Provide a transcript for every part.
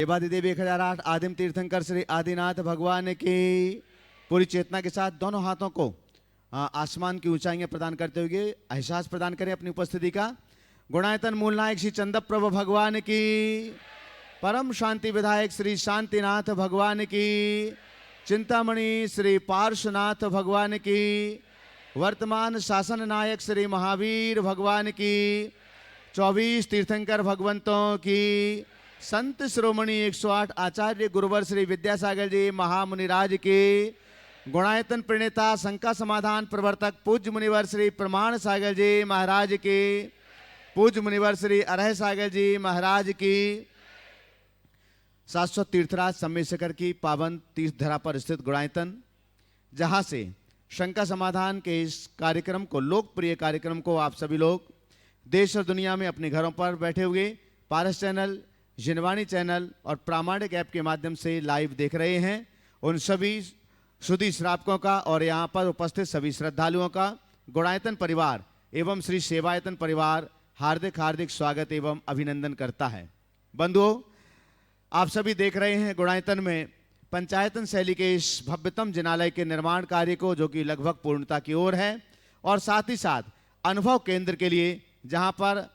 देवादिदेव 1008 आदिम तीर्थंकर श्री आदिनाथ भगवान की पूरी चेतना के साथ दोनों हाथों को आसमान की ऊंचाइयां प्रदान करते हुए एहसास प्रदान करें अपनी उपस्थिति का। गुणायतन मूल नायक श्री चंद्रप्रभु भगवान की, परम शांति विधायक श्री शांतिनाथ भगवान की, चिंतामणि श्री पार्श्वनाथ भगवान की, वर्तमान शासन नायक श्री महावीर भगवान की, 24 तीर्थंकर भगवंतों की, संत श्रोमणी 108 आचार्य गुरुवर श्री विद्यासागर जी महामुनिराज की, गुणायतन प्रणेता शंका समाधान प्रवर्तक पूज्य मुनिवर श्री प्रमाण सागर जी महाराज की, पूज्य मुनिवर श्री अरह सागर जी महाराज की, शाश्वत तीर्थराज सम्मेशकर की पावन तीर्थ धरा पर स्थित गुणायतन, जहां से शंका समाधान के इस कार्यक्रम को, लोकप्रिय कार्यक्रम को आप सभी लोग देश और दुनिया में अपने घरों पर बैठे हुए पारस चैनल, जिनवाणी चैनल और प्रामाणिक ऐप के माध्यम से लाइव देख रहे हैं। उन सभी शुद्धि श्रावकों का और यहाँ पर उपस्थित सभी श्रद्धालुओं का गुणायतन परिवार एवं श्री सेवायतन परिवार हार्दिक हार्दिक स्वागत एवं अभिनंदन करता है। बंधुओं, आप सभी देख रहे हैं गुणायतन में पंचायतन शैली के इस भव्यतम जिनालय के निर्माण कार्य को, जो कि लगभग पूर्णता की ओर है, और साथ ही साथ अनुभव केंद्र के लिए, जहाँ पर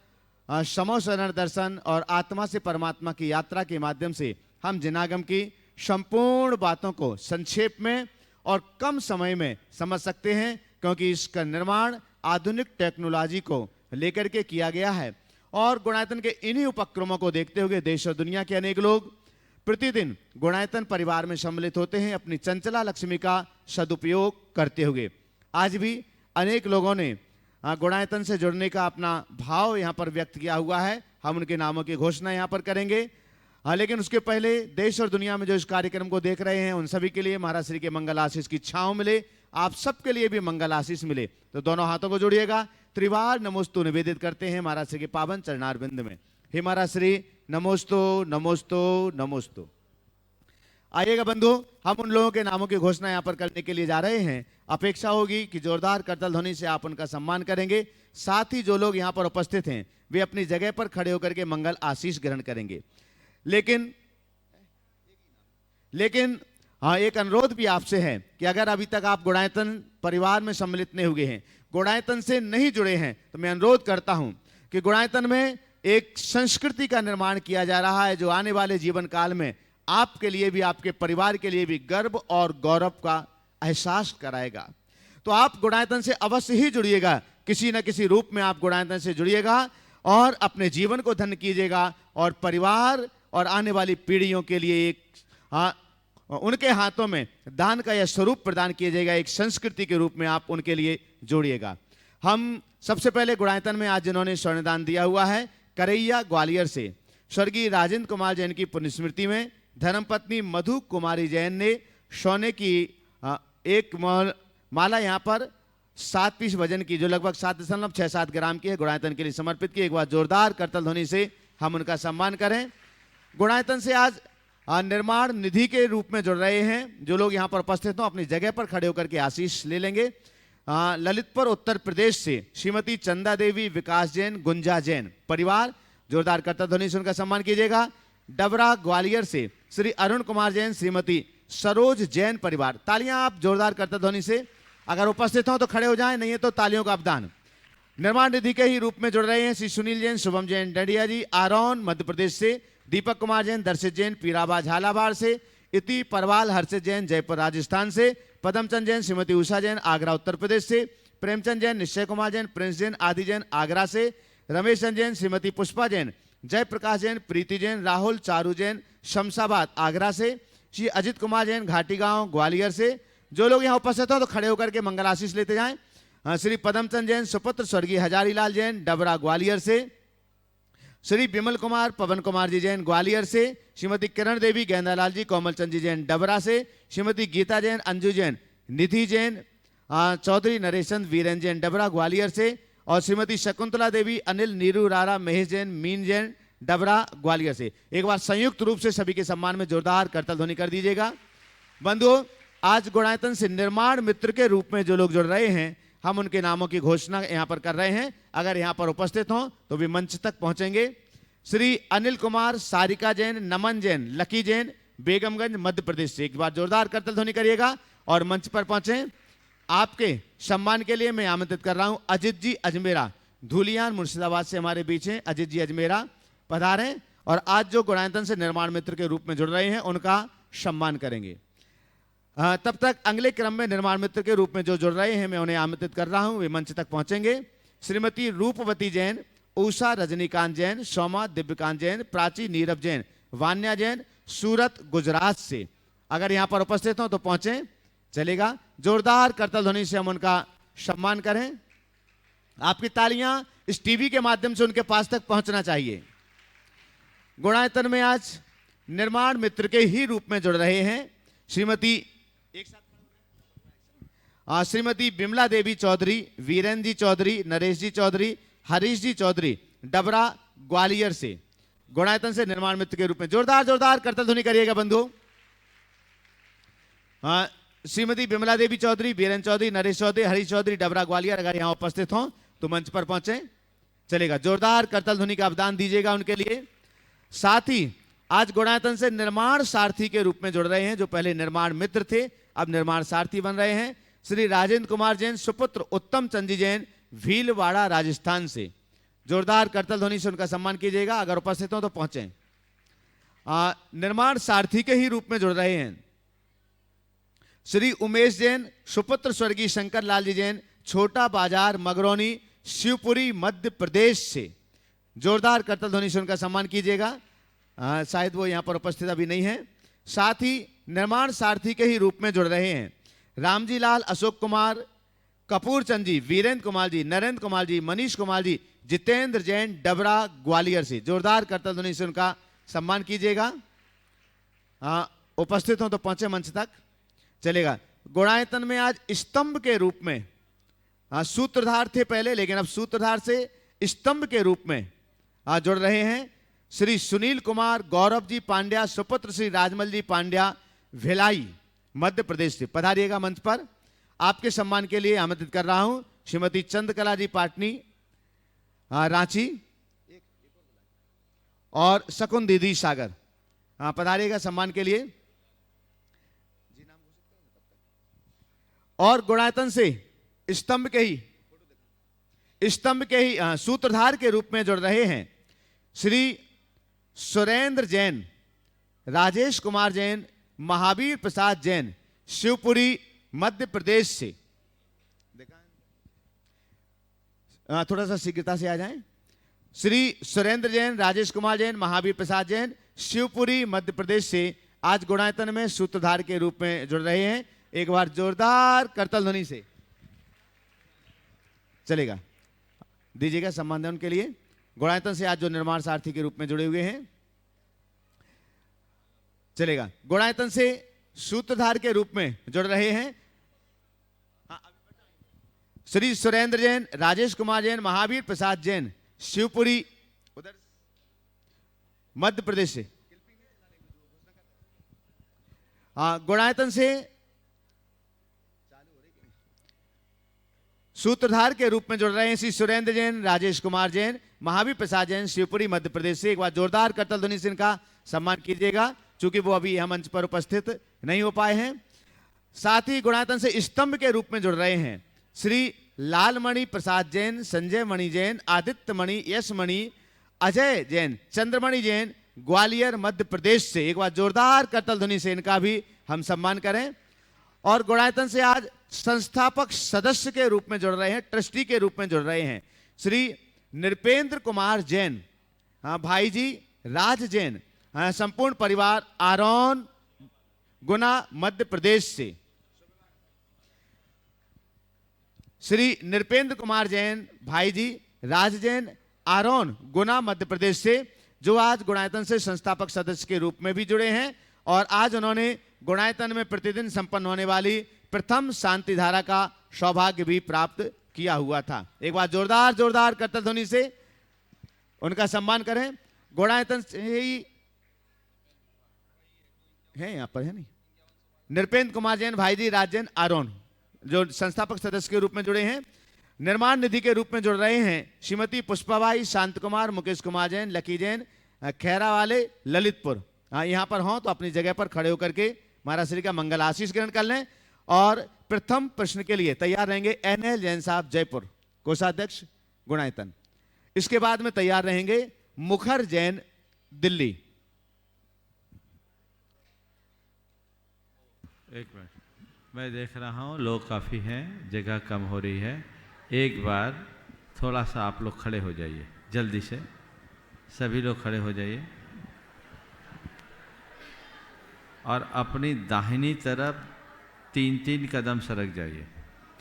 समो शरण दर्शन और आत्मा से परमात्मा की यात्रा के माध्यम से हम जिनागम की संपूर्ण बातों को संक्षेप में और कम समय में समझ सकते हैं, क्योंकि इसका निर्माण आधुनिक टेक्नोलॉजी को लेकर के किया गया है। और गुणायतन के इन्हीं उपक्रमों को देखते हुए देश और दुनिया के अनेक लोग प्रतिदिन गुणायतन परिवार में सम्मिलित होते हैं, अपनी चंचला लक्ष्मी का सदुपयोग करते हुए। आज भी अनेक लोगों ने गुणायतन से जुड़ने का अपना भाव यहाँ पर व्यक्त किया हुआ है। हम उनके नामों की घोषणा यहाँ पर करेंगे। लेकिन उसके पहले देश और दुनिया में जो इस कार्यक्रम को देख रहे हैं, उन सभी के लिए महाराज श्री के मंगल आशीष की छांव मिले, आप सबके लिए भी मंगल आशीष मिले। तो दोनों हाथों को जोड़िएगा, त्रिवार नमोस्तु निवेदित करते हैं महाराज श्री के पावन चरणारविंद में। हे महाराज श्री, नमोस्तु नमोस्तु नमोस्तु। आइएगा बंधु, हम उन लोगों के नामों की घोषणा यहाँ पर करने के लिए जा रहे हैं। अपेक्षा होगी कि जोरदार करतल ध्वनि से आप उनका सम्मान करेंगे। साथ ही जो लोग यहाँ पर उपस्थित हैं, वे अपनी जगह पर खड़े होकर के मंगल आशीष ग्रहण करेंगे। लेकिन हाँ, एक अनुरोध भी आपसे है कि अगर अभी तक आप गुणायतन परिवार में सम्मिलित नहीं हुए हैं, गुणायतन से नहीं जुड़े हैं, तो मैं अनुरोध करता हूं कि गुणायतन में एक संस्कृति का निर्माण किया जा रहा है, जो आने वाले जीवन काल में आपके लिए भी, आपके परिवार के लिए भी गर्व और गौरव का एहसास कराएगा। तो आप गुणायतन से अवश्य ही जुड़िएगा, किसी न किसी रूप में आप गुणायतन से जुड़िएगा और अपने जीवन को धन्य कीजिएगा, और परिवार और आने वाली पीढ़ियों के लिए एक उनके हाथों में दान का यह स्वरूप प्रदान किया जाएगा, एक संस्कृति के रूप में आप उनके लिए जोड़िएगा। हम सबसे पहले गुणायतन में आज जिन्होंने स्वर्णदान दिया हुआ है, करैया ग्वालियर से स्वर्गीय राजेंद्र कुमार जैन की पुण्यस्मृति में धर्मपत्नी मधु कुमारी जैन ने सोने की एक माला यहाँ पर 7 पीस वजन की, जो लगभग 7.67 ग्राम की है, गुणायतन के लिए समर्पित की। एक बार जोरदार करतल ध्वनि से हम उनका सम्मान करें। गुणायतन से आज निर्माण निधि के रूप में जुड़ रहे हैं जो लोग यहाँ पर उपस्थित हों, अपनी जगह पर खड़े होकर के आशीष ले लेंगे। ललितपुर उत्तर प्रदेश से श्रीमती चंदा देवी विकास जैन गुंजा जैन परिवार, जोरदार करतल ध्वनि से उनका सम्मान कीजिएगा। डबरा ग्वालियर से श्री अरुण कुमार जैन श्रीमती सरोज जैन परिवार, तालियां आप जोरदार करतल ध्वनि से, अगर उपस्थित हो तो खड़े हो जाएं, नहीं है तो तालियों का अपदान। निर्माण निधि के ही रूप में जुड़ रहे हैं श्री सुनील जैन शुभम जैन डंडिया जी आरौन मध्य प्रदेश से, दीपक कुमार जैन दर्शित जैन पीराबा झालावाड़ से, इति परवाल हर्षित जैन जयपुर राजस्थान से, पदमचंद जैन श्रीमती उषा जैन आगरा उत्तर प्रदेश से, प्रेमचंद जैन निश्चय कुमार जैन प्रिंस जैन आदि जैन आगरा से, रमेश जैन श्रीमती पुष्पा जैन जयप्रकाश जैन प्रीति जैन राहुल चारू जैन शमशाबाद आगरा से, श्री अजित कुमार जैन घाटी गांव ग्वालियर से। जो लोग यहाँ उपस्थित हो तो खड़े होकर के मंगल आशीष लेते जाएं। श्री पदमचंद जैन सुपुत्र स्वर्गीय हजारीलाल जैन डबरा ग्वालियर से, श्री विमल कुमार पवन कुमार जी जैन ग्वालियर से, श्रीमती किरण देवी गेंदालाल जी कोमलचंद जी जैन डबरा से, श्रीमती गीता जैन अंजू जैन निधि जैन चौधरी नरेशन वीरेन जैन डबरा ग्वालियर से, और श्रीमती शकुंतला देवी अनिल नीरू रारा महेश जैन मीन जैन डबरा ग्वालियर से। एक बार संयुक्त रूप से सभी के सम्मान में जोरदार करतल ध्वनि कर दीजिएगा। बंधुओं, आज गुणायतन से निर्माण मित्र के रूप में जो लोग जुड़ रहे हैं, हम उनके नामों की घोषणा यहाँ पर कर रहे हैं। अगर यहाँ पर उपस्थित हों तो भी मंच तक पहुँचेंगे। श्री अनिल कुमार, सारिका जैन, नमन जैन, लकी जैन, बेगमगंज मध्य प्रदेश से। एक बार जोरदार करतल ध्वनि करिएगा और मंच पर पहुंचे। आपके सम्मान के लिए मैं आमंत्रित कर रहा हूं अजित जी अजमेरा, धूलियान मुर्शिदाबाद से हमारे बीच हैं। अजित जी अजमेरा पधारें और आज जो गुणायतन से निर्माण मित्र के रूप में जुड़ रहे हैं उनका सम्मान करेंगे। तब तक अगले क्रम में निर्माण मित्र के रूप में जो जुड़ रहे हैं मैं उन्हें आमंत्रित कर रहा हूं, वे मंच तक पहुंचेंगे। श्रीमती रूपवती जैन, उषा रजनीकांत जैन, सोमा दिव्यकांत जैन, प्राची नीरव जैन, वान्या जैन, सूरत गुजरात से। अगर यहां पर उपस्थित हो तो पहुंचे, चलेगा। जोरदार करतल ध्वनि से हम उनका सम्मान करें। आपकी तालियां इस टीवी के माध्यम से उनके पास तक पहुंचना चाहिए। गुणायतन में आज निर्माण मित्र के ही रूप में जुड़ रहे हैं श्रीमती बिमला देवी चौधरी, वीरेंद्र जी चौधरी, नरेश जी चौधरी, हरीश जी चौधरी, डबरा ग्वालियर से। गुणायतन से निर्माण मित्र के रूप में जोरदार जोरदार करतल ध्वनि करिएगा बंधु। श्रीमती बिमला देवी चौधरी, वीरेंद्र चौधरी, नरेश चौधरी, हरीश चौधरी, डबरा ग्वालियर अगर यहां उपस्थित हो तो मंच पर पहुंचे, चलेगा। जोरदार करतल ध्वनि का अवदान दीजिएगा उनके लिए। साथ ही आज गुणायतन से निर्माण सारथी के रूप में जुड़ रहे हैं, जो पहले निर्माण मित्र थे अब निर्माण सारथी बन रहे हैं, श्री राजेंद्र कुमार जैन, सुपुत्र उत्तम चंद जी जैन, भीलवाड़ा राजस्थान से। जोरदार करतल ध्वनि से उनका सम्मान कीजिएगा। अगर उपस्थित हो तो पहुंचे। निर्माण सारथी के ही रूप में जुड़ रहे हैं श्री उमेश जैन, सुपुत्र स्वर्गीय शंकर लाल जी जैन, छोटा बाजार मगरौनी, शिवपुरी मध्य प्रदेश से। जोरदार करतल ध्वनि से उनका सम्मान कीजिएगा। शायद वो यहां पर उपस्थित अभी नहीं है। साथ ही निर्माण सारथी के ही रूप में जुड़ रहे हैं रामजी लाल, अशोक कुमार, कपूर चंद जी, वीरेंद्र कुमार जी, नरेंद्र कुमार जी, मनीष कुमार जी, जितेंद्र जैन, डबरा ग्वालियर से। जोरदार करतल ध्वनि से उनका सम्मान कीजिएगा। उपस्थित हो तो पहुंचे मंच तक, चलेगा। गुणायतन में आज स्तंभ के रूप में, सूत्रधार थे पहले लेकिन अब सूत्रधार से स्तंभ के रूप में जुड़ रहे हैं श्री सुनील कुमार, गौरव जी पांड्या, सुपुत्र श्री राजमल जी पांड्या, भिलाई मध्य प्रदेश से। पधारिएगा मंच पर। आपके सम्मान के लिए आमंत्रित कर रहा हूं श्रीमती चंद्रकला जी पाटनी, रांची, और शकुन दीदी सागर। पधारिएगा सम्मान के लिए। और गुणायतन से स्तंभ के ही सूत्रधार के रूप में जुड़ रहे हैं श्री सुरेंद्र जैन, राजेश कुमार जैन, महावीर प्रसाद जैन, शिवपुरी मध्य प्रदेश से। थोड़ा सा शीघ्रता से आ जाएं। श्री सुरेंद्र जैन, राजेश कुमार जैन, महावीर प्रसाद जैन, शिवपुरी मध्य प्रदेश से आज गुणायतन में सूत्रधार के रूप में जुड़ रहे हैं। एक बार जोरदार करतल ध्वनि से, चलेगा, दीजिएगा सम्मान दें उनके लिए। गुणायतन से आज जो निर्माण सारथी के रूप में जुड़े हुए हैं, चलेगा। गुणायतन से सूत्रधार के रूप में जुड़ रहे हैं श्री सुरेंद्र जैन, राजेश कुमार जैन, महावीर प्रसाद जैन, शिवपुरी उधर मध्य प्रदेश से। गुणायतन से सूत्रधार के रूप में जुड़ रहे हैं श्री सुरेंद्र जैन, राजेश कुमार जैन, महावीर प्रसाद जैन, शिवपुरी मध्य प्रदेश से। एक बार जोरदार करतल ध्वनि से इनका सम्मान कीजिएगा, चूंकि वो अभी यह मंच पर उपस्थित नहीं हो पाए हैं। साथ ही गुणायतन से स्तंभ के रूप में जुड़ रहे हैं श्री लालमणि प्रसाद जैन, संजय मणि जैन, आदित्य मणि, यश मणि, अजय जैन, चंद्रमणि जैन, ग्वालियर मध्य प्रदेश से। एक बार जोरदार करतल ध्वनि से इनका भी हम सम्मान करें। और गुणायतन से आज संस्थापक सदस्य के रूप में जुड़ रहे हैं, ट्रस्टी के रूप में जुड़ रहे हैं श्री नृपेंद्र कुमार जैन, भाई जी राज जैन, संपूर्ण परिवार, आरोन, गुना मध्य प्रदेश से। श्री नृपेंद्र कुमार जैन, भाई जी राज जैन, आरोन, गुना मध्य प्रदेश से, जो आज गुणायतन से संस्थापक सदस्य के रूप में भी जुड़े हैं। और आज उन्होंने गुणायतन में प्रतिदिन संपन्न होने वाली प्रथम शांति धारा का सौभाग्य भी प्राप्त किया हुआ था। एक बार जोरदार जोरदार करतल ध्वनि से उनका सम्मान करें। गुणायतन से ही है, यहां पर है नहीं, नृपेंद्र कुमार जैन, भाई जी राज जैन, आरोन, जो संस्थापक सदस्य के रूप में जुड़े हैं। निर्माण निधि के रूप में जुड़ रहे हैं श्रीमती पुष्पाबाई, शांत कुमार, मुकेश कुमार जैन, लकी जैन, खैरा वाले ललितपुर, यहाँ पर हों तो अपनी जगह पर खड़े होकर के महाराज श्री का मंगल आशीष ग्रहण कर लें। और प्रथम प्रश्न के लिए तैयार रहेंगे NL जैन साहब जयपुर, कोषाध्यक्ष गुणायतन। इसके बाद में तैयार रहेंगे मुखर जैन दिल्ली। एक मिनट, मैं देख रहा हूँ लोग काफ़ी हैं, जगह कम हो रही है। एक बार थोड़ा सा आप लोग खड़े हो जाइए, जल्दी से सभी लोग खड़े हो जाइए और अपनी दाहिनी तरफ 3-3 कदम सरक जाइए।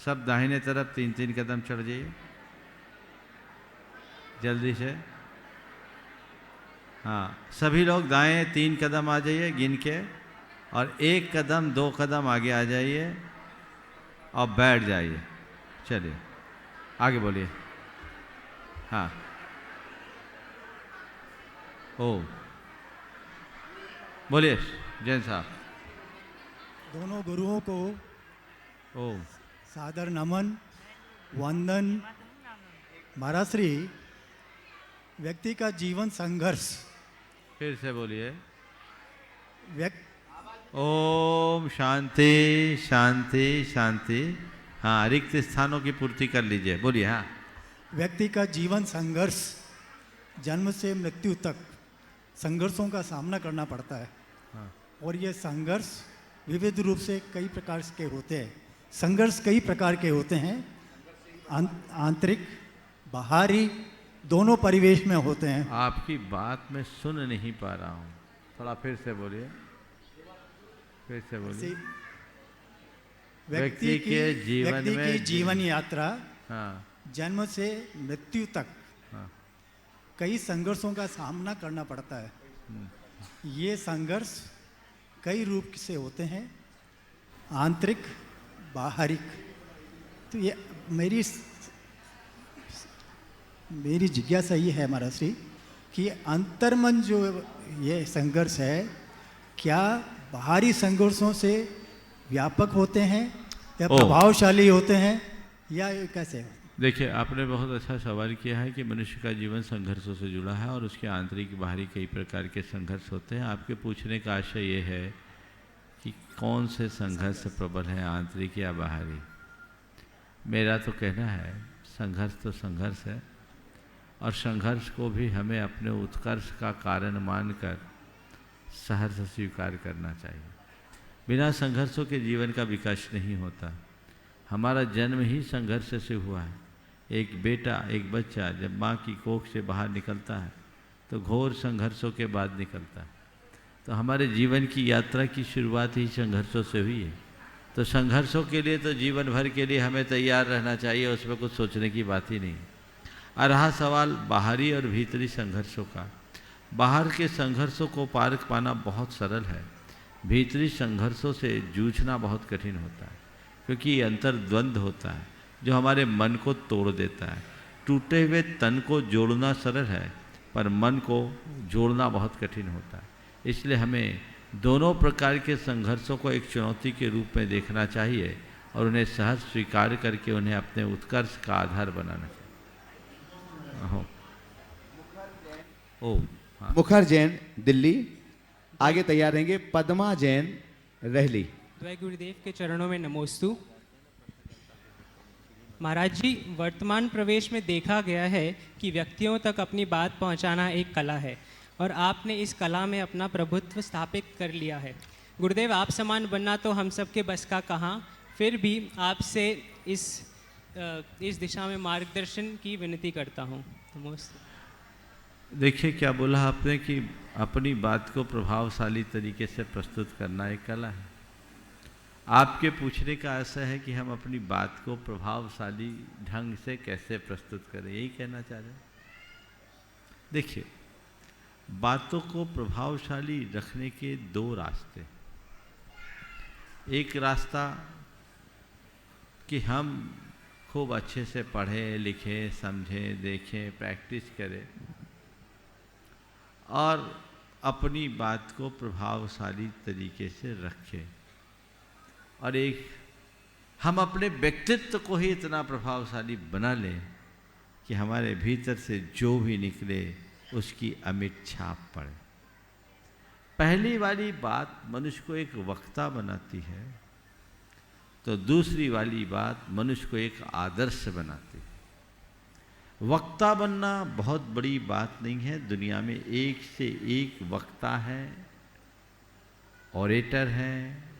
सब दाहिने तरफ 3-3 कदम चढ़ जाइए जल्दी से। हाँ, सभी लोग दाएं 3 कदम आ जाइए गिन के, और 1 कदम 2 कदम आगे आ जाइए और बैठ जाइए। चलिए आगे बोलिए। हाँ, ओ बोलिए जैन साहब। दोनों गुरुओं को ओ सादर नमन वंदन। महाराज श्री, व्यक्ति का जीवन संघर्ष, फिर से बोलिए। व्यक्ति ओम शांति शांति शांति। हाँ, रिक्त स्थानों की पूर्ति कर लीजिए, बोलिए। हाँ, व्यक्ति का जीवन संघर्ष, जन्म से मृत्यु तक संघर्षों का सामना करना पड़ता है। हाँ। और ये संघर्ष विविध रूप से कई प्रकार के होते हैं। संघर्ष कई प्रकार के होते हैं, आंतरिक बाहरी दोनों परिवेश में होते हैं। आपकी बात मैं सुन नहीं पा रहा हूँ, थोड़ा फिर से बोलिए, फिर से बोलिए। व्यक्ति के जीवन में जीवन यात्रा, हाँ, जन्म से मृत्यु तक हाँ, कई संघर्षों का सामना करना पड़ता है। ये संघर्ष कई रूप से होते हैं, आंतरिक बाहरिक। तो ये मेरी जिज्ञासा ये है महाराज श्री कि अंतर्मन जो ये संघर्ष है, क्या बाहरी संघर्षों से व्यापक होते हैं या प्रभावशाली होते हैं, या कैसे है? देखिए, आपने बहुत अच्छा सवाल किया है कि मनुष्य का जीवन संघर्षों से जुड़ा है और उसके आंतरिक बाहरी कई प्रकार के संघर्ष होते हैं। आपके पूछने का आशय ये है कि कौन से संघर्ष प्रबल है, आंतरिक या बाहरी। मेरा तो कहना है संघर्ष तो संघर्ष है, और संघर्ष को भी हमें अपने उत्कर्ष का कारण मानकर सहर्ष स्वीकार करना चाहिए। बिना संघर्षों के जीवन का विकास नहीं होता। हमारा जन्म ही संघर्ष से हुआ है। एक बेटा, एक बच्चा जब माँ की कोख से बाहर निकलता है तो घोर संघर्षों के बाद निकलता है। तो हमारे जीवन की यात्रा की शुरुआत ही संघर्षों से हुई है। तो संघर्षों के लिए तो जीवन भर के लिए हमें तैयार रहना चाहिए, उसमें कुछ सोचने की बात ही नहीं। और रहा सवाल बाहरी और भीतरी संघर्षों का, बाहर के संघर्षों को पार पाना बहुत सरल है, भीतरी संघर्षों से जूझना बहुत कठिन होता है, क्योंकि ये अंतर्द्वंद होता है जो हमारे मन को तोड़ देता है। टूटे हुए तन को जोड़ना सरल है, पर मन को जोड़ना बहुत कठिन होता है। इसलिए हमें दोनों प्रकार के संघर्षों को एक चुनौती के रूप में देखना चाहिए और उन्हें सहज स्वीकार करके उन्हें अपने उत्कर्ष का आधार बनाना चाहिए। हाँ। मुखर जैन दिल्ली। आगे तैयार रहेंगे पद्मा जैन रहली। द्वय गुरुदेव के चरणों में नमोस्तु। महाराज जी, वर्तमान प्रवेश में देखा गया है कि व्यक्तियों तक अपनी बात पहुंचाना एक कला है और आपने इस कला में अपना प्रभुत्व स्थापित कर लिया है। गुरुदेव, आप समान बनना तो हम सबके बस का कहाँ, फिर भी आपसे इस दिशा में मार्गदर्शन की विनती करता हूँ। नमस्ते। देखिए, क्या बोला आपने कि अपनी बात को प्रभावशाली तरीके से प्रस्तुत करना एक कला है। आपके पूछने का आशय है कि हम अपनी बात को प्रभावशाली ढंग से कैसे प्रस्तुत करें, यही कहना चाह रहे हैं। देखिए, बातों को प्रभावशाली रखने के दो रास्ते। एक रास्ता कि हम खूब अच्छे से पढ़ें, लिखें, समझें, देखें, प्रैक्टिस करें और अपनी बात को प्रभावशाली तरीके से रखें। और एक हम अपने व्यक्तित्व को ही इतना प्रभावशाली बना लें कि हमारे भीतर से जो भी निकले उसकी अमिट छाप पड़े। पहली वाली बात मनुष्य को एक वक्ता बनाती है, तो दूसरी वाली बात मनुष्य को एक आदर्श बनाती है। वक्ता बनना बहुत बड़ी बात नहीं है। दुनिया में एक से एक वक्ता है, ऑरेटर है,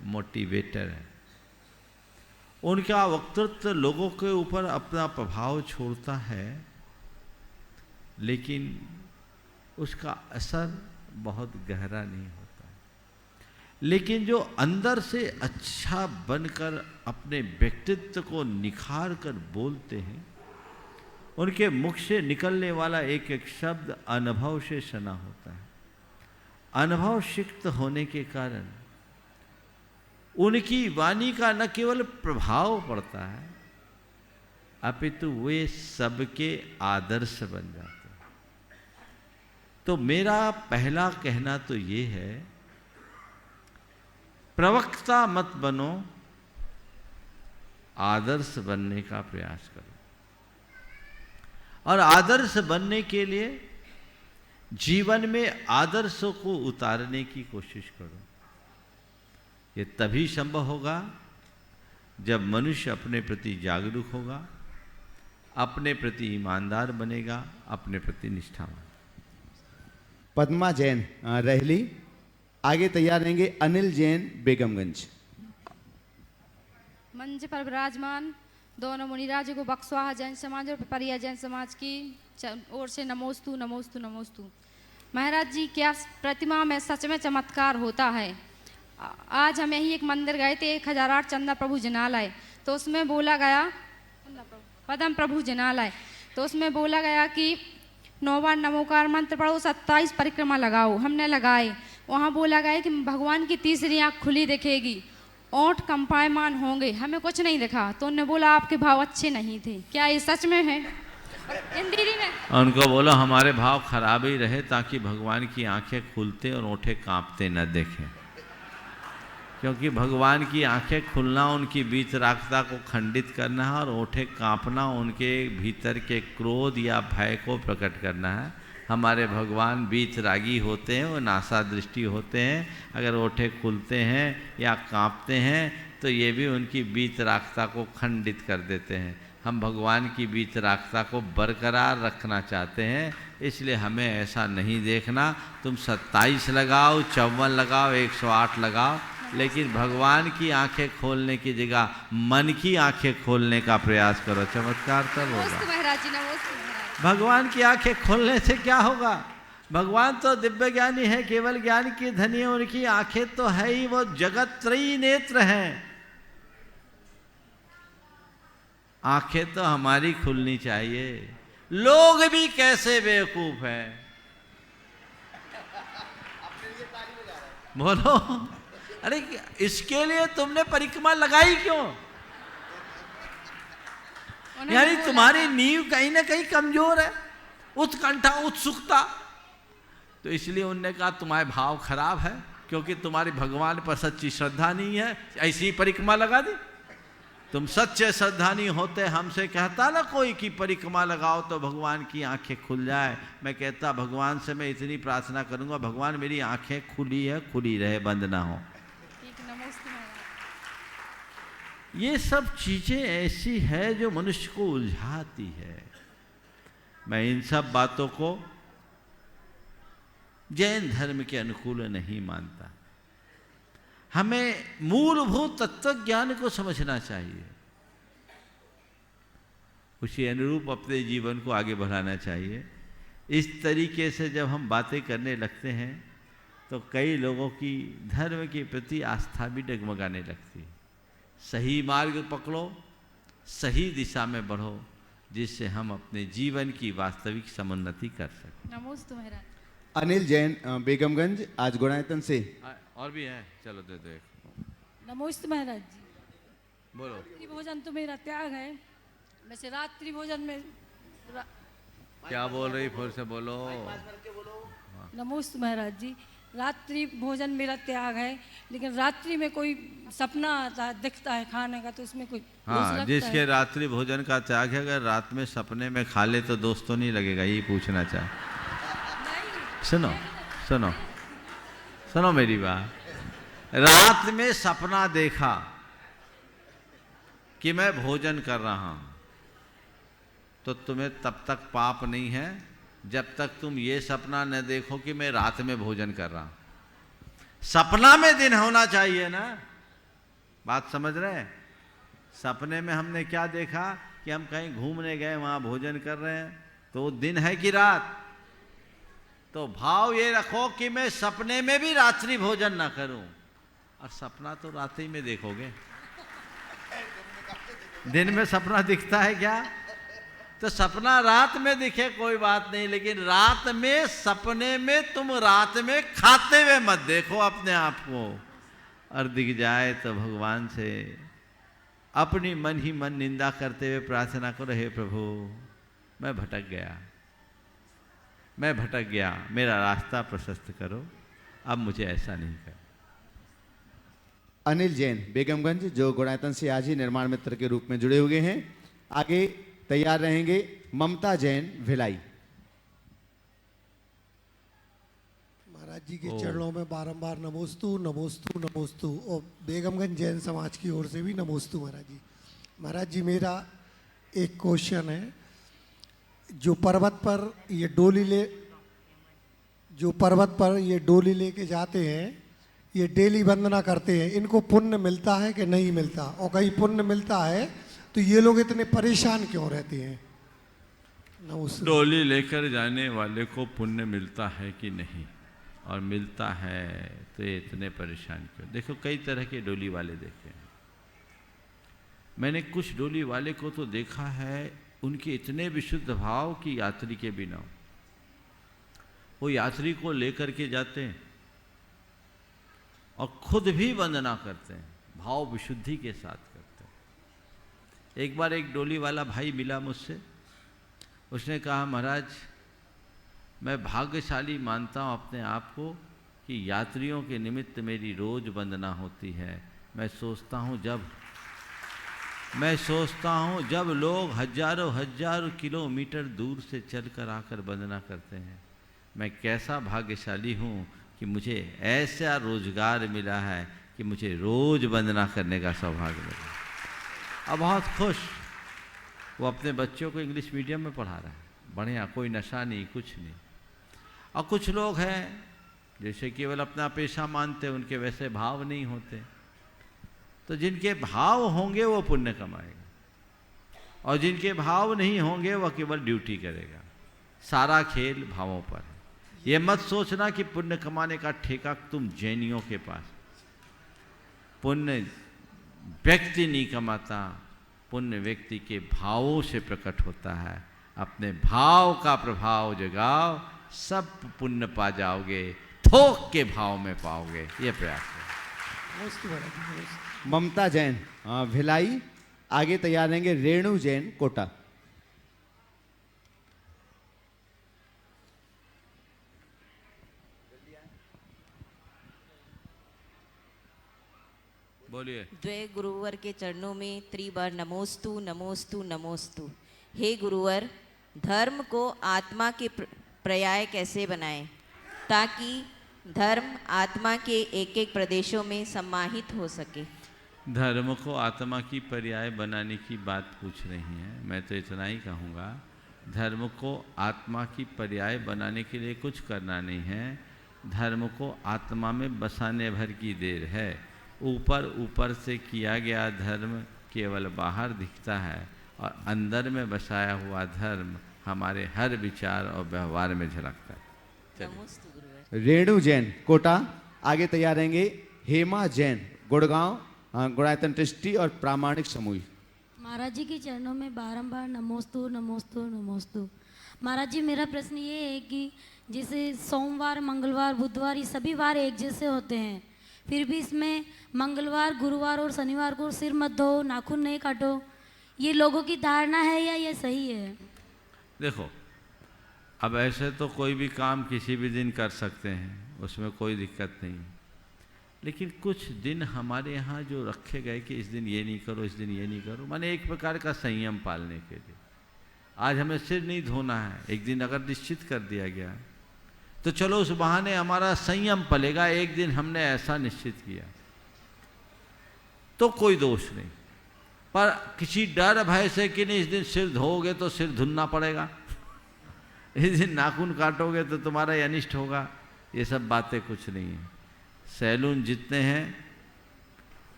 मोटिवेटर है। उनका वक्तृत्व लोगों के ऊपर अपना प्रभाव छोड़ता है, लेकिन उसका असर बहुत गहरा नहीं होता है। लेकिन जो अंदर से अच्छा बनकर अपने व्यक्तित्व को निखार कर बोलते हैं, उनके मुख से निकलने वाला एक एक शब्द अनुभव से सना होता है। अनुभव सिक्त होने के कारण उनकी वाणी का न केवल प्रभाव पड़ता है, अपितु वे सबके आदर्श बन जाते हैं। तो मेरा पहला कहना तो ये है, प्रवक्ता मत बनो, आदर्श बनने का प्रयास करो। और आदर्श बनने के लिए जीवन में आदर्शों को उतारने की कोशिश करो। ये तभी संभव होगा जब मनुष्य अपने प्रति जागरूक होगा, अपने प्रति ईमानदार बनेगा, अपने प्रति निष्ठावान। पद्मा जैन रहली, आगे तैयार रहेंगे अनिल जैन बेगमगंज। मंच पर विराजमान दोनों मुनिराज को बक्सवाहा जैन समाज और परिया जैन समाज की ओर से नमोस्तु नमोस्तु नमोस्तु। महाराज जी, क्या प्रतिमा में सच में चमत्कार होता है। आज हम यही एक मंदिर गए थे, 1008 चंदा प्रभु जनालय, तो उसमें बोला गया, पदम प्रभु जनालय, तो उसमें बोला गया कि 9 बार नमोकार मंत्र पढ़ो, 27 परिक्रमा लगाओ। हमने लगाए। वहाँ बोला गया कि भगवान की तीसरी आँख खुली दिखेगी, ओंठ कंपायमान होंगे। हमें कुछ नहीं दिखा, तो उन्होंने बोला आपके भाव अच्छे नहीं थे। क्या ये सच में है? इन दीदी ने उनको बोलो हमारे भाव खराब ही रहे, ताकि भगवान की आंखें खुलते और ओंठे कांपते न देखें। क्योंकि भगवान की आंखें खुलना उनकी वीतरागता को खंडित करना है, और ओंठे कांपना उनके भीतर के क्रोध या भय को प्रकट करना है। हमारे भगवान वीतरागी होते हैं, वो नासा दृष्टि होते हैं। अगर ओंठे खुलते हैं या कांपते हैं तो ये भी उनकी वीतरागता को खंडित कर देते हैं। हम भगवान की वीतरागता को बरकरार रखना चाहते हैं, इसलिए हमें ऐसा नहीं देखना। तुम 27 लगाओ, 54 लगाओ, 108 लगाओ, लेकिन भगवान की आंखें खोलने की जगह मन की आंखें खोलने का प्रयास करो। चमत्कार तब होगा। भगवान की आंखें खोलने से क्या होगा? भगवान तो दिव्य ज्ञानी है, केवल ज्ञान की धनी है। उनकी आंखें तो है ही, वो जगत त्रयी नेत्र हैं। आंखें तो हमारी खुलनी चाहिए। लोग भी कैसे बेवकूफ हैं, बोलो। अरे इसके लिए तुमने परिक्रमा लगाई क्यों? यानी तुम्हारी नींव कहीं ना कहीं कमजोर है, उत्कंठा, उत्सुकता। तो इसलिए उनने कहा तुम्हारे भाव खराब है, क्योंकि तुम्हारी भगवान पर सच्ची श्रद्धा नहीं है, ऐसी परिक्रमा लगा दी। तुम सच्चे श्रद्धा नहीं होते, हमसे कहता ना कोई कि परिक्रमा लगाओ तो भगवान की आंखें खुल जाए। मैं कहता भगवान से मैं इतनी प्रार्थना करूंगा, भगवान मेरी आंखें खुली है, खुली रहे, बंद ना हो। ये सब चीजें ऐसी है जो मनुष्य को उलझाती है। मैं इन सब बातों को जैन धर्म के अनुकूल नहीं मानता। हमें मूलभूत तत्व ज्ञान को समझना चाहिए, उसी अनुरूप अपने जीवन को आगे बढ़ाना चाहिए। इस तरीके से जब हम बातें करने लगते हैं तो कई लोगों की धर्म के प्रति आस्था भी डगमगाने लगती है। सही मार्ग पकड़ो, सही दिशा में बढ़ो, जिससे हम अपने जीवन की वास्तविक समुन्नति कर सकें। नमोस्तु महाराज। अनिल जैन बेगमगंज, आज गुणायतन से। और भी है, चलो दे दो एक। नमोस्तु महाराज जी। बोलो। रात्रि भोजन तो मेरा त्याग है। वैसे रात्रि भोजन में क्या बोल रही, फिर से बोलो। नमोस्तु महाराज जी। रात्रि भोजन मेरा त्याग है, लेकिन रात्रि में कोई सपना आता है, दिखता है खाने का, तो उसमें कोई हाँ, जिसके रात्रि भोजन का त्याग है, अगर रात में सपने में खा ले तो दोस्तों नहीं लगेगा, यही पूछना चाहे। सुनो सुनो सुनो मेरी बात। रात में सपना देखा कि मैं भोजन कर रहा हूं, तो तुम्हें तब तक पाप नहीं है जब तक तुम ये सपना न देखो कि मैं रात में भोजन कर रहा हूं। सपना में दिन होना चाहिए ना, बात समझ रहे हैं? सपने में हमने क्या देखा कि हम कहीं घूमने गए, वहां भोजन कर रहे हैं, तो वो दिन है कि रात? तो भाव ये रखो कि मैं सपने में भी रात्रि भोजन ना करूं। और सपना तो रात ही में देखोगे, दिन में सपना दिखता है क्या? तो सपना रात में दिखे कोई बात नहीं, लेकिन रात में सपने में तुम रात में खाते हुए मत देखो अपने आप को। और दिख जाए तो भगवान से अपनी मन ही मन निंदा करते हुए प्रार्थना करो, हे प्रभु मैं भटक गया, मेरा रास्ता प्रशस्त करो, अब मुझे ऐसा नहीं कर। अनिल जैन बेगमगंज, जो गुणायतन से आज ही निर्माण मित्र के रूप में जुड़े हुए हैं। आगे तैयार रहेंगे ममता जैन भिलाई। महाराज जी के चरणों में बारंबार नमोस्तु नमोस्तु नमोस्तु, और बेगमगंज जैन समाज की ओर से भी नमोस्तु महाराज जी। महाराज जी मेरा एक क्वेश्चन है, जो पर्वत पर ये डोली लेके जाते हैं, ये डेली वंदना करते हैं, इनको पुण्य मिलता है कि नहीं मिलता? और कहीं पुण्य मिलता है तो ये लोग इतने परेशान क्यों रहते हैं? डोली लेकर जाने वाले को पुण्य मिलता है कि नहीं, और मिलता है तो ये इतने परेशान क्यों? देखो कई तरह के डोली वाले देखे हैं मैंने। कुछ डोली वाले को तो देखा है, उनके इतने विशुद्ध भाव कि यात्री के बिना वो यात्री को लेकर के जाते हैं और खुद भी वंदना करते हैं, भाव विशुद्धि के साथ करते हैं। एक बार एक डोली वाला भाई मिला मुझसे, उसने कहा महाराज मैं भाग्यशाली मानता हूँ अपने आप को कि यात्रियों के निमित्त मेरी रोज वंदना होती है। मैं सोचता हूँ जब लोग हजारों किलोमीटर दूर से चलकर आकर वंदना करते हैं, मैं कैसा भाग्यशाली हूँ कि मुझे ऐसा रोजगार मिला है कि मुझे रोज वंदना करने का सौभाग्य मिला। अब बहुत खुश, वो अपने बच्चों को इंग्लिश मीडियम में पढ़ा रहा है, बढ़िया, कोई नशा नहीं, कुछ नहीं। और कुछ लोग हैं जैसे केवल अपना पेशा मानते, उनके वैसे भाव नहीं होते। तो जिनके भाव होंगे वो पुण्य कमाएगा, और जिनके भाव नहीं होंगे वह केवल ड्यूटी करेगा। सारा खेल भावों पर है। ये मत सोचना कि पुण्य कमाने का ठेका तुम जैनियों के पास। पुण्य व्यक्ति नहीं कमाता, पुण्य व्यक्ति के भावों से प्रकट होता है। अपने भाव का प्रभाव जगाओ, सब पुण्य पा जाओगे, थोक के भाव में पाओगे। ये प्रयास है। ममता जैन भिलाई। आगे तैयार रहेंगे रेणु जैन कोटा। बोलिए। द्वै गुरुवर के चरणों में त्रिबार नमोस्तु नमोस्तु नमोस्तु। हे गुरुवर, धर्म को आत्मा के पर्याय कैसे बनाएं ताकि धर्म आत्मा के एक एक प्रदेशों में समाहित हो सके? धर्म को आत्मा की पर्याय बनाने की बात पूछ रही हैं। मैं तो इतना ही कहूँगा, धर्म को आत्मा की पर्याय बनाने के लिए कुछ करना नहीं है। धर्म को आत्मा में बसाने भर की देर है। ऊपर से किया गया धर्म केवल बाहर दिखता है, और अंदर में बसाया हुआ धर्म हमारे हर विचार और व्यवहार में झलकता है। रेणु जैन कोटा। आगे तैयार रहेंगे हेमा जैन गुड़गांव, गुणायतन ट्रस्टी और प्रामाणिक समूह। महाराज जी के चरणों में बारंबार नमोस्तु नमोस्तु नमोस्तु। महाराज जी मेरा प्रश्न ये है कि जैसे सोमवार, मंगलवार, बुधवार ये सभी वार एक जैसे होते हैं, फिर भी इसमें मंगलवार, गुरुवार और शनिवार को सिर मत धो, नाखून नहीं काटो, ये लोगों की धारणा है या ये सही है? देखो, अब ऐसे तो कोई भी काम किसी भी दिन कर सकते हैं, उसमें कोई दिक्कत नहीं, लेकिन कुछ दिन हमारे यहाँ जो रखे गए कि इस दिन ये नहीं करो, इस दिन ये नहीं करो, माने एक प्रकार का संयम पालने के लिए। आज हमें सिर नहीं धोना है, एक दिन अगर निश्चित कर दिया गया तो चलो उस बहाने हमारा संयम पलेगा, एक दिन हमने ऐसा निश्चित किया तो कोई दोष नहीं। पर किसी डर भय से कि नहीं इस दिन सिर धोओगे तो सिर धुलना पड़ेगा, इस दिन नाखून काटोगे तो तुम्हारा अनिष्ट होगा, ये सब बातें कुछ नहीं है। सैलून जितने हैं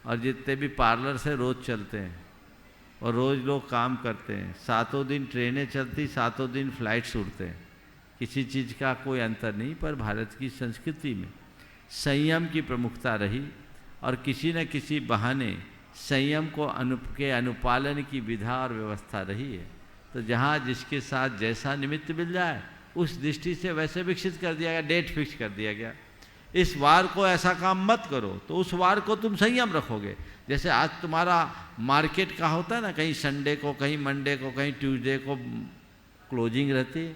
और जितने भी पार्लर से रोज़ चलते हैं और रोज़ लोग काम करते हैं, 7 दिन ट्रेनें चलती, 7 दिन फ्लाइट्स उड़ते हैं, किसी चीज़ का कोई अंतर नहीं। पर भारत की संस्कृति में संयम की प्रमुखता रही और किसी न किसी बहाने संयम को अनुपालन की विधा और व्यवस्था रही है। तो जहाँ जिसके साथ जैसा निमित्त मिल जाए उस दृष्टि से वैसे विकसित कर दिया गया, डेट फिक्स कर दिया गया, इस वार को ऐसा काम मत करो, तो उस वार को तुम संयम रखोगे। जैसे आज तुम्हारा मार्केट का होता है ना, कहीं संडे को, कहीं मंडे को, कहीं ट्यूसडे को क्लोजिंग रहती है।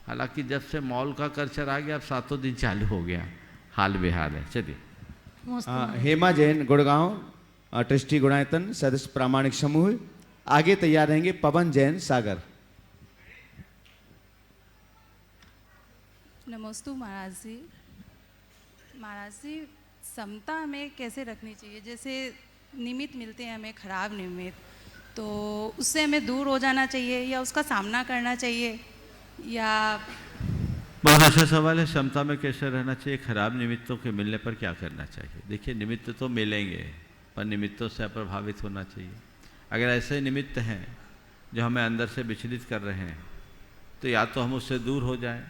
हालांकि जब से मॉल का कल्चर आ गया अब 7 दिन चालू हो गया, हाल बेहाल है। चलिए हेमा जैन गुड़गांव, ट्रस्टी गुणायतन सदस्य प्रामाणिक समूह। आगे तैयार रहेंगे पवन जैन सागर। नमस्ते महाराज जी। महाराज जी, समता हमें कैसे रखनी चाहिए? जैसे निमित्त मिलते हैं हमें, खराब निमित्त, तो उससे हमें दूर हो जाना चाहिए या उसका सामना करना चाहिए या? बहुत अच्छा सवाल है। समता में कैसे रहना चाहिए, खराब निमित्तों के मिलने पर क्या करना चाहिए? देखिए, निमित्त तो मिलेंगे पर निमित्तों से अप्रभावित होना चाहिए। अगर ऐसे निमित्त हैं जो हमें अंदर से विचलित कर रहे हैं तो या तो हम उससे दूर हो जाएं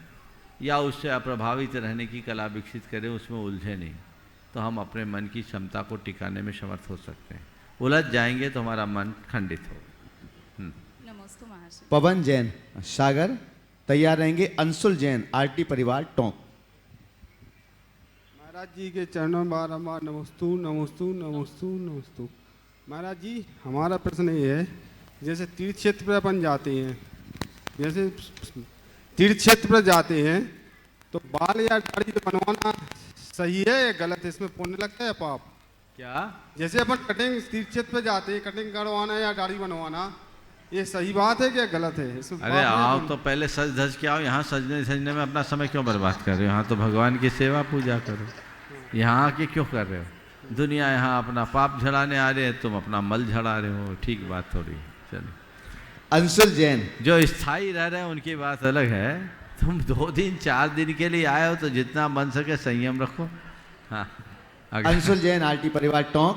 या उससे अप्रभावित रहने की कला विकसित करें, उसमें उलझे नहीं, तो हम अपने मन की क्षमता को टिकाने में समर्थ हो सकते हैं। उलझ जाएंगे तो हमारा मन खंडित होगा। नमस्ते महाराज। पवन जैन सागर। तैयार रहेंगे अंशुल जैन आरटी परिवार टोंक। महाराज जी के चरणों में बारंबार नमस्तु नमस्तु नमस्तु नमस्तु। महाराज जी, हमारा प्रश्न ये है, जैसे तीर्थ क्षेत्र पर अपन जाते हैं, जैसे तीर्थ क्षेत्र पर जाते हैं तो बाल या दाढ़ी बनवाना सही है या गलत है? इसमें पुण्य लगता है या पाप? क्या? जैसे अपन कटिंग तीर्थ क्षेत्र पर जाते हैं, कटिंग करवाना या दाढ़ी बनवाना, ये सही बात है क्या गलत है? अरे आओ तो पहले सज धज के आओ, यहाँ सजने में अपना समय क्यों बर्बाद कर रहे हो? यहाँ तो भगवान की सेवा पूजा करो, यहाँ आके क्यों कर रहे हो? दुनिया यहाँ अपना पाप झड़ाने आ रहे हैं, तुम अपना मल झड़ा रहे हो, ठीक बात थोड़ी। चलो अंशुल जैन। जो स्थायी रह रहे हैं उनकी बात अलग है, तुम 2 दिन 4 दिन के लिए आए हो तो जितना बन सके संयम रखो। हाँ, अंशुल जैन आरटी परिवार टोंक।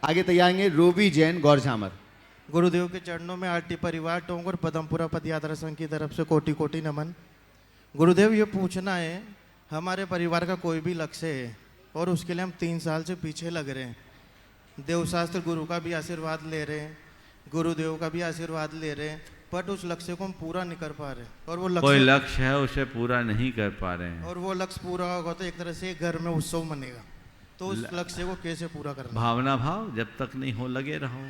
आगे तैयार रहेंगे रूबी जैन गौरझामर। गुरुदेव के चरणों में आरटी परिवार टोंक और पदमपुरा पदयात्रा संघ की तरफ से कोटि कोटि नमन। गुरुदेव, ये पूछना है, हमारे परिवार का कोई भी लक्ष्य है और उसके लिए हम 3 साल से पीछे लग रहे हैं, देवशास्त्र गुरु का भी आशीर्वाद ले रहे हैं, गुरुदेव का भी आशीर्वाद ले रहे हैं, बट उस लक्ष्य को हम पूरा नहीं कर पा रहे। और वो कोई लक्ष्य है उसे पूरा नहीं कर पा रहे हैं, और वो लक्ष्य पूरा होगा तो एक तरह से घर में उत्सव मनेगा, तो उस लक्ष्य को कैसे पूरा करना? भावना भाव जब तक नहीं हो लगे रहो।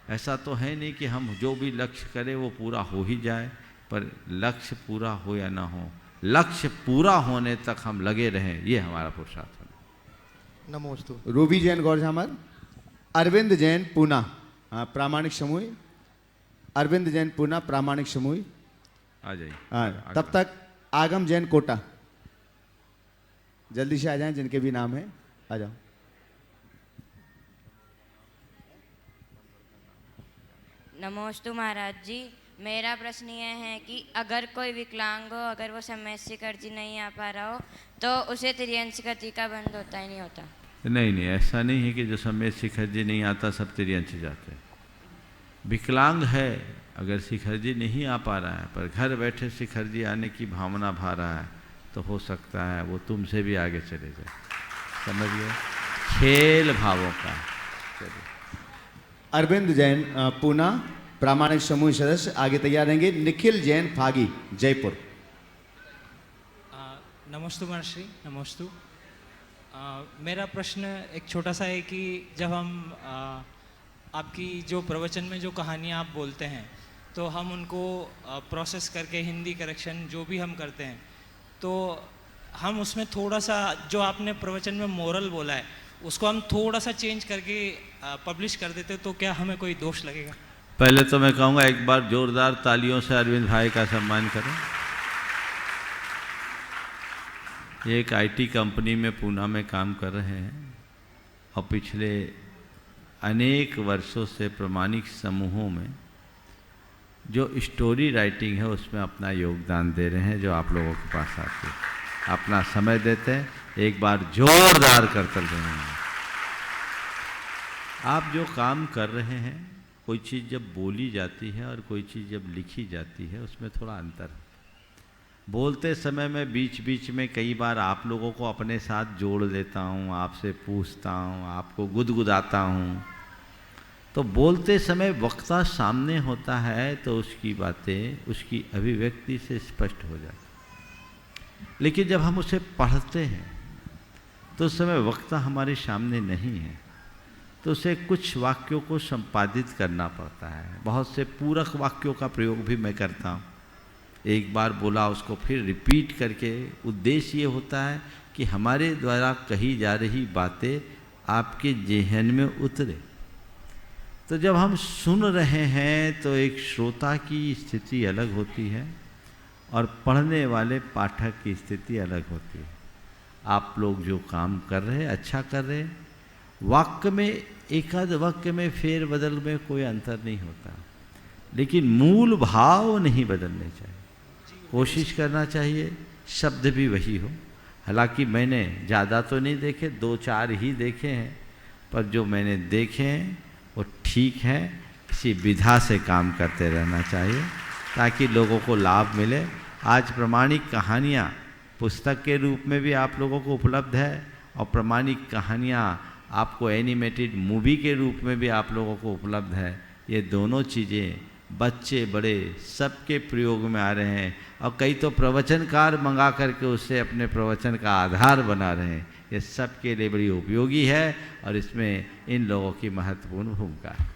ऐसा तो है नहीं कि हम जो भी लक्ष्य करें वो पूरा हो ही जाए, पर लक्ष्य पूरा हो या ना हो, लक्ष्य पूरा होने तक हम लगे रहें, ये हमारा पुरुषार्थ है। नमोस्तु। रूबी जैन गौरझामर। अरविंद जैन पूना प्रामाणिक समूह। अरविंद जैन पूना प्रामाणिक समूह आ जाइए। हाँ, तब तक आगम जैन कोटा, जल्दी से आ जाएं जिनके भी नाम है, आ जाओ। नमोस्तु महाराज जी। मेरा प्रश्न यह है कि अगर कोई विकलांग हो, अगर वो समय से कर्जी नहीं आ पा रहा हो तो उसे त्रियंश कर्जी का बंद होता ही नहीं होता? नहीं, ऐसा नहीं है कि जो समय शिखरजी नहीं आता सब त्रियंश जाते हैं। विकलांग है, अगर शिखरजी नहीं आ पा रहा है पर घर बैठे शिखरजी आने की भावना भा रहा है तो हो सकता है वो तुमसे भी आगे चले जाए। समझ गए? खेल भावों का। चलिए। अरविंद जैन पूना प्रामाणिक समूह सदस्य। आगे तैयार रहेंगे निखिल जैन फागी जयपुर। नमस्तु महर्षि। नमस्तु। मेरा प्रश्न एक छोटा सा है कि जब हम आपकी जो प्रवचन में जो कहानियाँ आप बोलते हैं तो हम उनको प्रोसेस करके हिंदी करेक्शन जो भी हम करते हैं तो हम उसमें थोड़ा सा जो आपने प्रवचन में मोरल बोला है उसको हम थोड़ा सा चेंज करके पब्लिश कर देते तो क्या हमें कोई दोष लगेगा? पहले तो मैं कहूँगा एक बार जोरदार तालियों से अरविंद भाई का सम्मान करें। ये एक आईटी कंपनी में पूना में काम कर रहे हैं और पिछले अनेक वर्षों से प्रामाणिक समूहों में जो स्टोरी राइटिंग है उसमें अपना योगदान दे रहे हैं, जो आप लोगों के पास आते हैं, अपना समय देते हैं। एक बार जोरदार करतल रहे हैं। आप जो काम कर रहे हैं, कोई चीज़ जब बोली जाती है और कोई चीज़ जब लिखी जाती है उसमें थोड़ा अंतर है। बोलते समय में बीच बीच में कई बार आप लोगों को अपने साथ जोड़ लेता हूँ, आपसे पूछता हूँ, आपको गुदगुदाता हूँ। तो बोलते समय वक्ता सामने होता है तो उसकी बातें उसकी अभिव्यक्ति से स्पष्ट हो जाती। लेकिन जब हम उसे पढ़ते हैं तो उस समय वक्ता हमारे सामने नहीं है, तो उसे कुछ वाक्यों को संपादित करना पड़ता है। बहुत से पूरक वाक्यों का प्रयोग भी मैं करता हूँ। एक बार बोला उसको फिर रिपीट करके, उद्देश्य ये होता है कि हमारे द्वारा कही जा रही बातें आपके जेहन में उतरे। तो जब हम सुन रहे हैं तो एक श्रोता की स्थिति अलग होती है और पढ़ने वाले पाठक की स्थिति अलग होती है। आप लोग जो काम कर रहे हैं अच्छा कर रहे हैं। वाक्य में एकाध वाक्य में फेर बदल में कोई अंतर नहीं होता, लेकिन मूल भाव नहीं बदलने चाहिए। कोशिश करना चाहिए शब्द भी वही हो। हालांकि मैंने ज़्यादा तो नहीं देखे, 2-4 ही देखे हैं, पर जो मैंने देखे हैं वो ठीक है। इसी विधा से काम करते रहना चाहिए ताकि लोगों को लाभ मिले। आज प्रामाणिक कहानियाँ पुस्तक के रूप में भी आप लोगों को उपलब्ध है और प्रामाणिक कहानियाँ आपको एनिमेटेड मूवी के रूप में भी आप लोगों को उपलब्ध है। ये दोनों चीज़ें बच्चे बड़े सबके प्रयोग में आ रहे हैं और कई तो प्रवचनकार मंगा करके उससे अपने प्रवचन का आधार बना रहे हैं। ये सबके लिए बड़ी उपयोगी है और इसमें इन लोगों की महत्वपूर्ण भूमिका है।